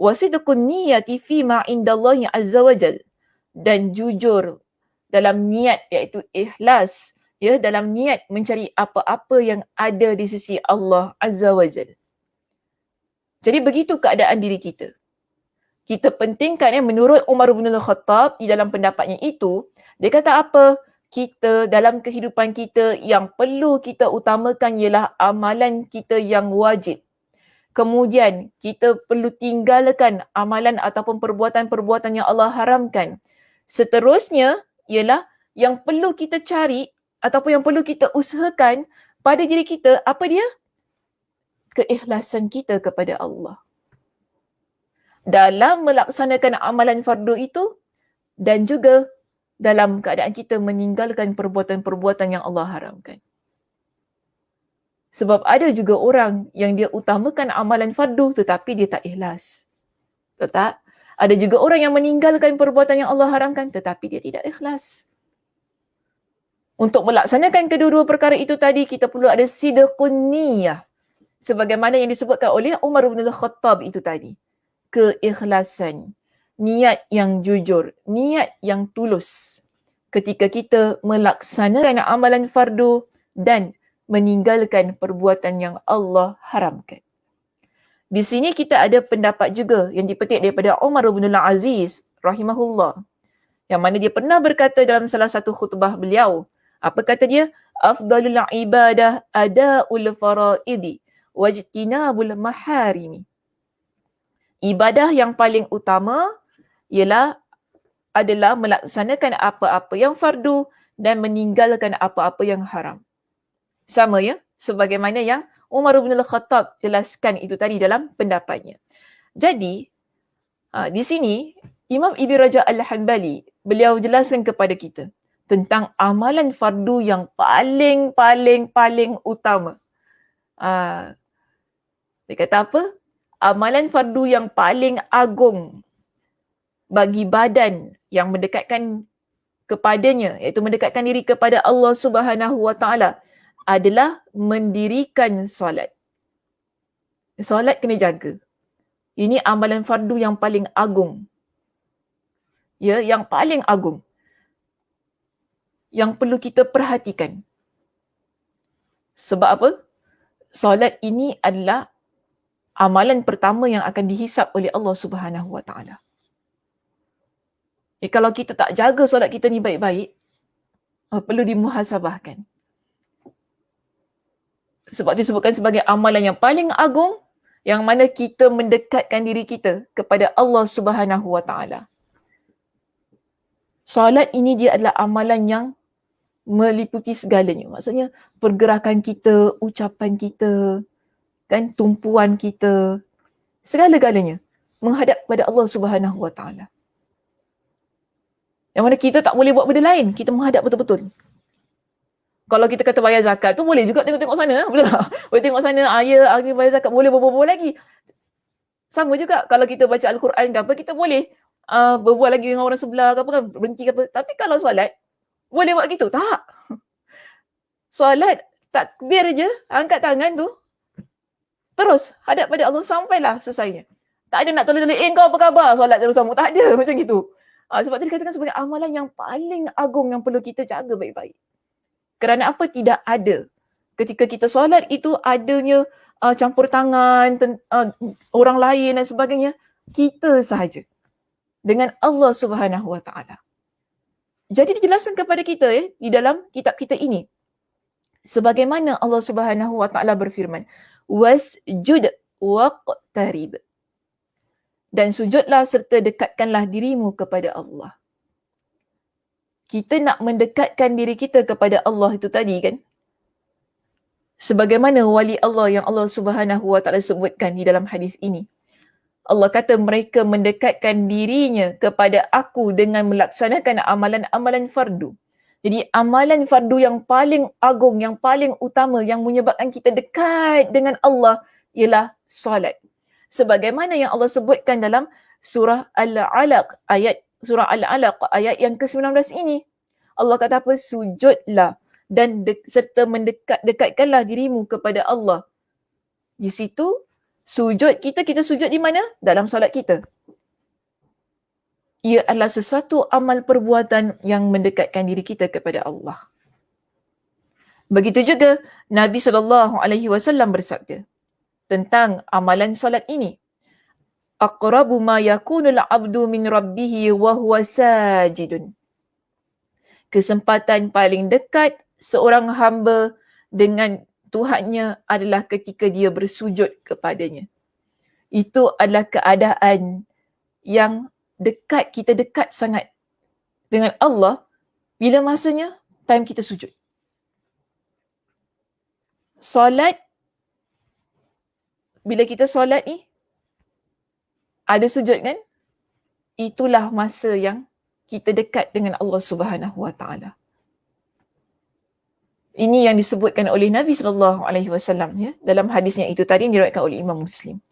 Wasidqun niyati fi ma indallahi azza wajal, dan jujur dalam niat, iaitu ikhlas ya dalam niat mencari apa-apa yang ada di sisi Allah azza wajal. Jadi begitu keadaan diri kita. Kita pentingkan menurut Umar bin Al-Khattab di dalam pendapatnya itu, dia kata apa? kita dalam kehidupan kita yang perlu kita utamakan ialah amalan kita yang wajib. Kemudian kita perlu tinggalkan amalan ataupun perbuatan-perbuatan yang Allah haramkan. Seterusnya ialah yang perlu kita cari ataupun yang perlu kita usahakan pada diri kita, apa dia? Keikhlasan kita kepada Allah. Dalam melaksanakan amalan fardu itu dan juga dalam keadaan kita meninggalkan perbuatan-perbuatan yang Allah haramkan. Sebab ada juga orang yang dia utamakan amalan fardu tetapi dia tak ikhlas. Tak? Ada juga orang yang meninggalkan perbuatan yang Allah haramkan tetapi dia tidak ikhlas. Untuk melaksanakan kedua-dua perkara itu tadi, kita perlu ada sidqun niyah. Sebagaimana yang disebutkan oleh Umar bin Al-Khattab itu tadi. Keikhlasan. Niat yang jujur. Niat yang tulus. Ketika kita melaksanakan amalan fardu dan meninggalkan perbuatan yang Allah haramkan. Di sini kita ada pendapat juga yang dipetik daripada Umar bin Al-Aziz rahimahullah. Yang mana dia pernah berkata dalam salah satu khutbah beliau. Apa kata dia? Afdalul ibadah ada'ul fara'idi wajtinabul maharimi. Ibadah yang paling utama adalah melaksanakan apa-apa yang fardu dan meninggalkan apa-apa yang haram. Sama ya, sebagaimana yang Umar bin Al-Khattab jelaskan itu tadi dalam pendapatnya. Jadi, di sini Imam Ibn Rajab Al-Hanbali, beliau jelaskan kepada kita tentang amalan fardu yang paling utama. Dia kata apa? Amalan fardu yang paling agung bagi badan yang mendekatkan kepadanya, iaitu mendekatkan diri kepada Allah Subhanahu Wa Taala adalah mendirikan solat. Solat kena jaga. Ini amalan fardu yang paling agung. Ya, yang paling agung. Yang perlu kita perhatikan. Sebab apa? Solat ini adalah amalan pertama yang akan dihisap oleh Allah Subhanahu Wa Taala. Kalau kita tak jaga solat kita ni baik-baik, perlu dimuhasabahkan. Sebab disebutkan sebagai amalan yang paling agung, yang mana kita mendekatkan diri kita kepada Allah Subhanahu Wa Taala. Solat ini dia adalah amalan yang meliputi segalanya. Maksudnya pergerakan kita, ucapan kita, kan, tumpuan kita, segala-galanya menghadap kepada Allah Subhanahu Wa Taala. Yang mana kita tak boleh buat benda lain, kita menghadap betul-betul. Kalau kita kata bayar zakat tu boleh juga tengok-tengok sana, betul tak? Boleh tengok sana, ni bayar zakat, boleh berbual lagi. Sama juga kalau kita baca Al-Quran ke apa, kita boleh berbual lagi dengan orang sebelah ke apa kan, berhenti ke apa. Tapi kalau solat, boleh buat gitu? Tak. Solat, takbir je, angkat tangan tu, terus hadap pada Allah sampailah selesainya. Tak ada nak tolong-tolong, kau apa khabar? Solat terus sama. Tak ada macam gitu. Sebab tu dikatakan sebagai amalan yang paling agung yang perlu kita jaga baik-baik. Kerana apa? Tidak ada. Ketika kita solat itu adanya campur tangan, orang lain dan sebagainya. Kita sahaja. Dengan Allah Subhanahu Wa Taala. Jadi dijelaskan kepada kita di dalam kitab kita ini. Sebagaimana Allah Subhanahu Wa Taala berfirman. Wasjud waqtarib. Dan sujudlah serta dekatkanlah dirimu kepada Allah. Kita nak mendekatkan diri kita kepada Allah itu tadi kan. Sebagaimana wali Allah yang Allah Subhanahu Wa Taala sebutkan di dalam hadis ini. Allah kata mereka mendekatkan dirinya kepada aku dengan melaksanakan amalan-amalan fardu. Jadi amalan fardu yang paling agung, yang paling utama yang menyebabkan kita dekat dengan Allah ialah solat. Sebagaimana yang Allah sebutkan dalam surah Al-Alaq ayat ayat yang ke-19 ini. Allah kata apa? Sujudlah dan serta dekatkanlah dirimu kepada Allah. Di situ sujud kita sujud di mana? Dalam solat kita. Ia adalah sesuatu amal perbuatan yang mendekatkan diri kita kepada Allah. Begitu juga Nabi SAW bersabda tentang amalan solat ini. Aqrabu ma yakunul abdu min rabbihi wa huwa sajidun. Kesempatan paling dekat seorang hamba dengan Tuhannya adalah ketika dia bersujud kepadanya. Itu adalah keadaan yang dekat, kita dekat sangat dengan Allah bila masanya time kita sujud. Solat, bila kita solat ni ada sujud kan? Itulah masa yang kita dekat dengan Allah Subhanahu Wa Taala. Ini yang disebutkan oleh Nabi SAW ya, dalam hadisnya itu tadi yang diriwayatkan oleh Imam Muslim.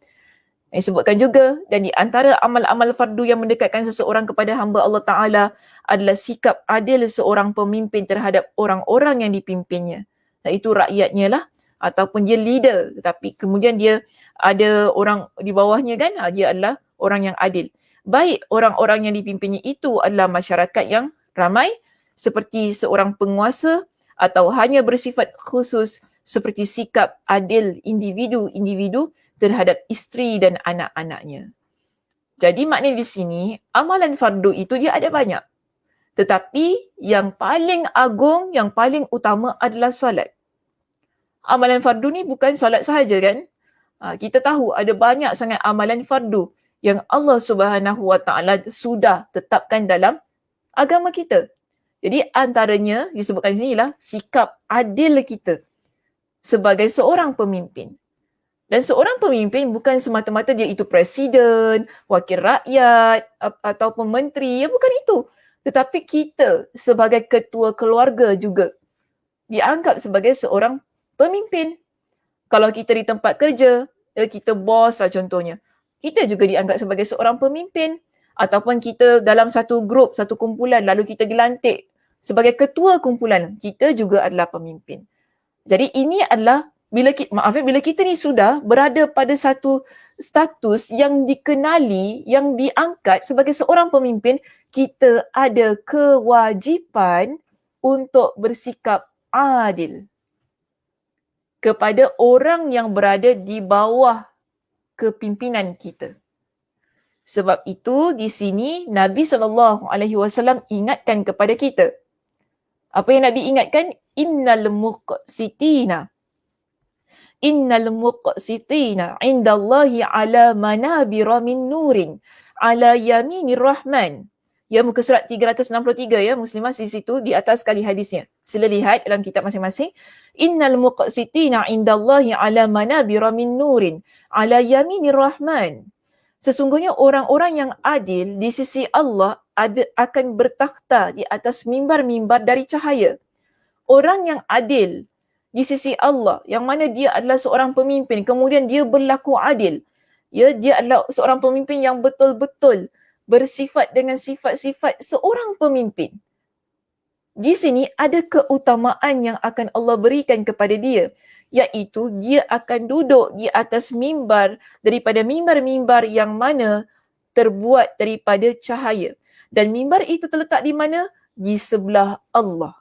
Disebutkan juga, dan di antara amal-amal fardu yang mendekatkan seseorang kepada hamba Allah Ta'ala adalah sikap adil seorang pemimpin terhadap orang-orang yang dipimpinnya. Iaitu rakyatnya lah, ataupun dia leader, tapi kemudian dia ada orang di bawahnya kan, dia adalah orang yang adil. Baik orang-orang yang dipimpinnya itu adalah masyarakat yang ramai, seperti seorang penguasa, atau hanya bersifat khusus seperti sikap adil individu-individu terhadap isteri dan anak-anaknya. Jadi maknanya di sini, amalan fardu itu dia ada banyak. Tetapi yang paling agung, yang paling utama adalah solat. Amalan fardu ni bukan solat sahaja kan? Kita tahu ada banyak sangat amalan fardu yang Allah Subhanahu Wa Taala sudah tetapkan dalam agama kita. Jadi antaranya disebutkan di sini lah sikap adil kita sebagai seorang pemimpin. Dan seorang pemimpin bukan semata-mata dia itu presiden, wakil rakyat ataupun menteri, ya bukan itu. Tetapi kita sebagai ketua keluarga juga dianggap sebagai seorang pemimpin. Kalau kita di tempat kerja, kita bos lah contohnya. Kita juga dianggap sebagai seorang pemimpin. Ataupun kita dalam satu grup, satu kumpulan, lalu kita dilantik sebagai ketua kumpulan, kita juga adalah pemimpin. Jadi ini adalah bila kita ni sudah berada pada satu status yang dikenali, yang diangkat sebagai seorang pemimpin, kita ada kewajipan untuk bersikap adil kepada orang yang berada di bawah kepimpinan kita. Sebab itu di sini Nabi SAW ingatkan kepada kita. Apa yang Nabi ingatkan? Innal muqsitina indallahi ala manabira min nurin ala yaminir rahman. Ya, muka surat 363 ya, muslimah di situ di atas sekali hadisnya. Sila lihat dalam kitab masing-masing. Innal muqsitina indallahi ala manabira min nurin ala yaminir rahman. Sesungguhnya orang-orang yang adil di sisi Allah akan bertakhta di atas mimbar-mimbar dari cahaya. Orang yang adil di sisi Allah, yang mana dia adalah seorang pemimpin, kemudian dia berlaku adil. Ya, dia adalah seorang pemimpin yang betul-betul bersifat dengan sifat-sifat seorang pemimpin. Di sini ada keutamaan yang akan Allah berikan kepada dia, iaitu dia akan duduk di atas mimbar daripada mimbar-mimbar yang mana terbuat daripada cahaya. Dan mimbar itu terletak di mana? Di sebelah Allah.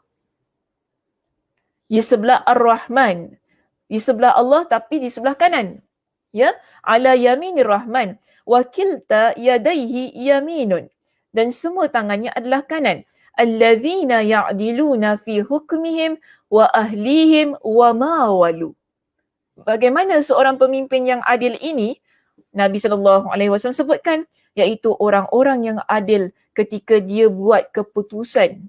Di sebelah Ar-Rahman. Di sebelah Allah tapi di sebelah kanan. Ya, ala yaminir rahman wa kilta yadayhi yaminun. Dan semua tangannya adalah kanan. Allazina ya'diluna fi hukmihim wa ahlihim wa ma walu. Bagaimana seorang pemimpin yang adil ini? Nabi SAW sebutkan, iaitu orang-orang yang adil ketika dia buat keputusan.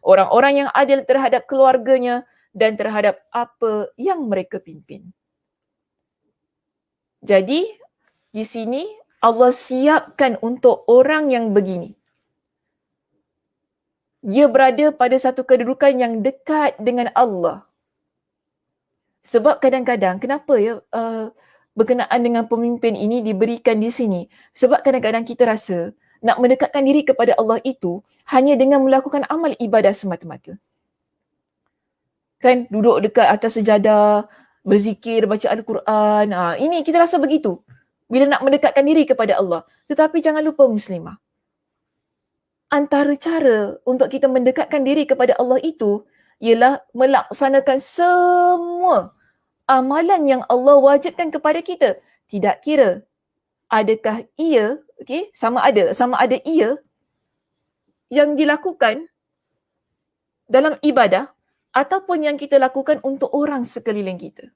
Orang-orang yang adil terhadap keluarganya dan terhadap apa yang mereka pimpin. Jadi, di sini Allah siapkan untuk orang yang begini. Dia berada pada satu kedudukan yang dekat dengan Allah. Sebab kadang-kadang, kenapa ya berkenaan dengan pemimpin ini diberikan di sini? Sebab kadang-kadang kita rasa nak mendekatkan diri kepada Allah itu hanya dengan melakukan amal ibadah semata-mata. Kan duduk dekat atas sejadah, berzikir, baca Al-Quran. Ini kita rasa begitu bila nak mendekatkan diri kepada Allah. Tetapi jangan lupa muslimah. Antara cara untuk kita mendekatkan diri kepada Allah itu ialah melaksanakan semua amalan yang Allah wajibkan kepada kita. Tidak kira adakah ia, sama ada ia yang dilakukan dalam ibadah ataupun yang kita lakukan untuk orang sekeliling kita.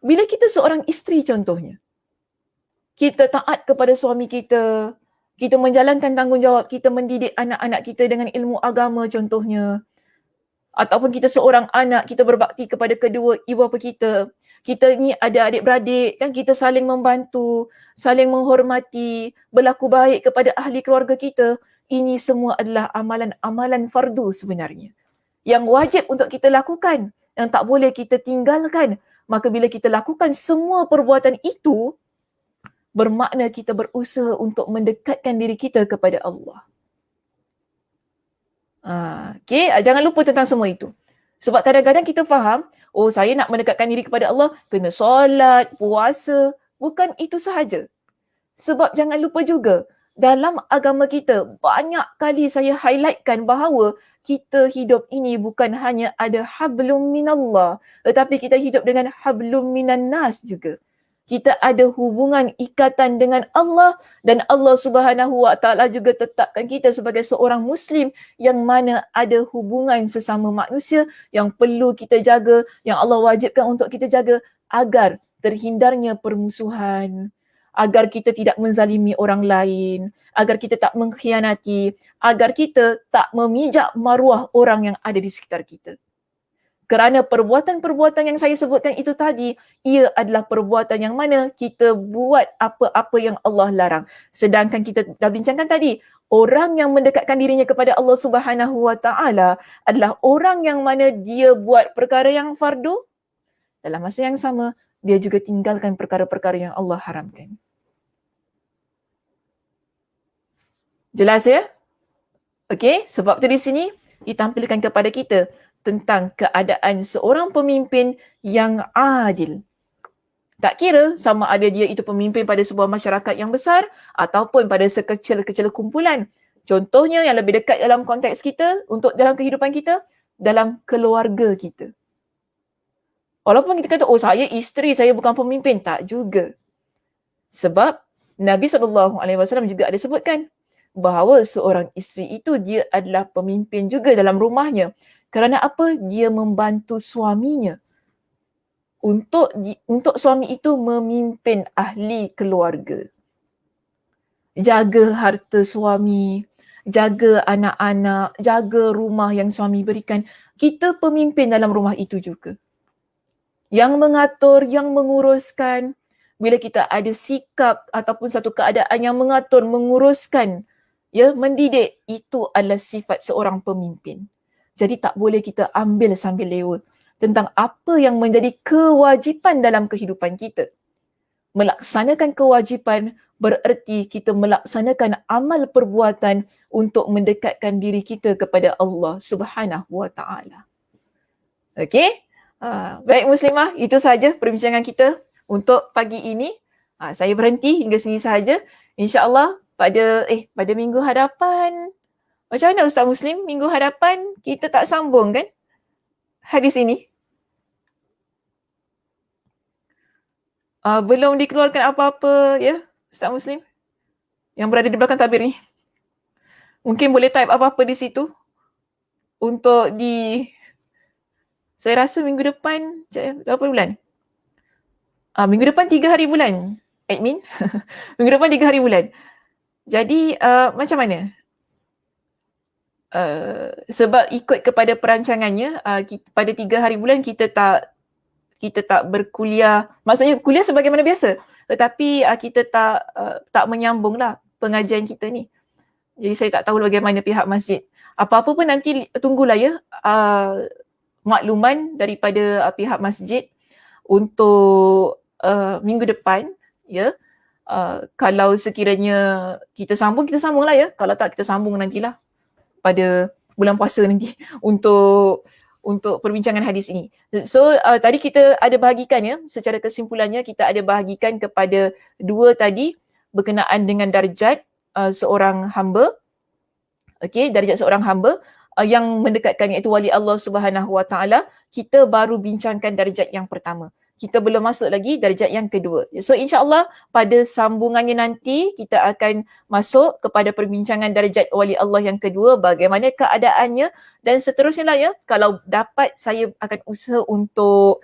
Bila kita seorang isteri contohnya, kita taat kepada suami kita, kita menjalankan tanggungjawab kita mendidik anak-anak kita dengan ilmu agama contohnya, ataupun kita seorang anak, kita berbakti kepada kedua ibu bapa kita. Kita ni ada adik-beradik, kan kita saling membantu, saling menghormati, berlaku baik kepada ahli keluarga kita. Ini semua adalah amalan-amalan fardu sebenarnya. Yang wajib untuk kita lakukan, yang tak boleh kita tinggalkan. Maka bila kita lakukan semua perbuatan itu, bermakna kita berusaha untuk mendekatkan diri kita kepada Allah. Okay, jangan lupa tentang semua itu. Sebab kadang-kadang kita faham, oh saya nak mendekatkan diri kepada Allah, kena solat, puasa. Bukan itu sahaja. Sebab jangan lupa juga, dalam agama kita, banyak kali saya highlightkan bahawa kita hidup ini bukan hanya ada hablum minallah, tetapi kita hidup dengan hablum minan nas juga. Kita ada hubungan ikatan dengan Allah dan Allah Subhanahu Wa Taala juga tetapkan kita sebagai seorang Muslim yang mana ada hubungan sesama manusia yang perlu kita jaga, yang Allah wajibkan untuk kita jaga agar terhindarnya permusuhan, agar kita tidak menzalimi orang lain, agar kita tak mengkhianati, agar kita tak memijak maruah orang yang ada di sekitar kita. Kerana perbuatan-perbuatan yang saya sebutkan itu tadi, ia adalah perbuatan yang mana kita buat apa-apa yang Allah larang. Sedangkan kita dah bincangkan tadi, orang yang mendekatkan dirinya kepada Allah Subhanahu Wa Taala adalah orang yang mana dia buat perkara yang fardu, dalam masa yang sama, dia juga tinggalkan perkara-perkara yang Allah haramkan. Jelas ya? Okey, sebab tu di sini ditampilkan kepada kita tentang keadaan seorang pemimpin yang adil. Tak kira sama ada dia itu pemimpin pada sebuah masyarakat yang besar ataupun pada sekecil-kecil kumpulan. Contohnya yang lebih dekat dalam konteks kita, untuk dalam kehidupan kita, dalam keluarga kita. Walaupun kita kata, oh saya isteri, saya bukan pemimpin. Tak juga. Sebab Nabi SAW juga ada sebutkan bahawa seorang isteri itu dia adalah pemimpin juga dalam rumahnya. Kerana apa? Dia membantu suaminya untuk suami itu memimpin ahli keluarga. Jaga harta suami, jaga anak-anak, jaga rumah yang suami berikan. Kita pemimpin dalam rumah itu juga. Yang mengatur, yang menguruskan. Bila kita ada sikap ataupun satu keadaan yang mengatur, menguruskan, ya, mendidik, itu adalah sifat seorang pemimpin. Jadi tak boleh kita ambil sambil lewa tentang apa yang menjadi kewajipan dalam kehidupan kita. Melaksanakan kewajipan bererti kita melaksanakan amal perbuatan untuk mendekatkan diri kita kepada Allah Subhanahu Wa Taala. Okey? Baik Muslimah, itu sahaja perbincangan kita untuk pagi ini. Saya berhenti hingga sini sahaja. InsyaAllah pada minggu hadapan, macam mana Ustaz Muslim? Minggu hadapan kita tak sambung kan hadis ini? Belum dikeluarkan apa-apa ya Ustaz Muslim yang berada di belakang tabir ni. Mungkin boleh type apa-apa di situ untuk saya rasa minggu depan, berapa bulan? Minggu depan 3 hari bulan, admin. Minggu depan 3 hari bulan. Jadi macam mana? Sebab ikut kepada perancangannya, pada 3 hari bulan kita tak berkuliah, maksudnya kuliah sebagaimana biasa, tetapi kita tak menyambung lah pengajian kita ni. Jadi saya tak tahu bagaimana pihak masjid. Apa-apa pun nanti tunggulah ya makluman daripada pihak masjid untuk minggu depan ya. Kalau sekiranya kita sambung lah ya. Kalau tak kita sambung nantilah pada bulan puasa nanti untuk perbincangan hadis ini. So tadi kita ada bahagikan ya, secara kesimpulannya kita ada bahagikan kepada 2 tadi berkenaan dengan darjat seorang hamba. Okey, darjat seorang hamba yang mendekatkan, iaitu wali Allah Subhanahu Wa Taala. Kita baru bincangkan darjat yang pertama. kita belum masuk lagi darjat yang kedua. So insya-Allah pada sambungannya nanti kita akan masuk kepada perbincangan darjat wali Allah yang kedua, bagaimana keadaannya dan seterusnya lah ya. Kalau dapat saya akan usaha untuk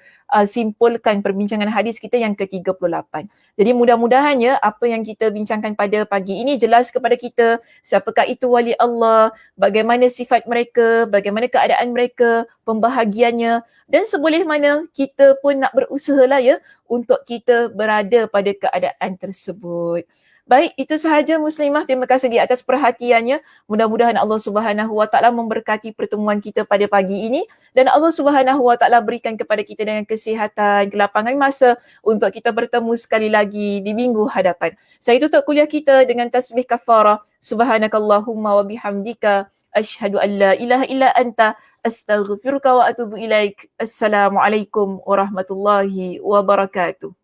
simpulkan perbincangan hadis kita yang ke-38. Jadi mudah-mudahan ya apa yang kita bincangkan pada pagi ini jelas kepada kita siapakah itu wali Allah, bagaimana sifat mereka, bagaimana keadaan mereka, pembahagiannya dan seboleh mana kita pun nak berusaha lah ya untuk kita berada pada keadaan tersebut. Baik, itu sahaja Muslimah. Terima kasih di atas perhatiannya. Mudah-mudahan Allah Subhanahu Wa Taala memberkati pertemuan kita pada pagi ini dan Allah Subhanahu Wa Taala berikan kepada kita dengan kesihatan, kelapangan masa untuk kita bertemu sekali lagi di minggu hadapan. Saya tutup kuliah kita dengan tasbih kafarah. Subhanakallahumma wa bihamdika asyhadu an la ilaha illa anta astaghfiruka wa atubu ilaik. Assalamualaikum warahmatullahi wabarakatuh.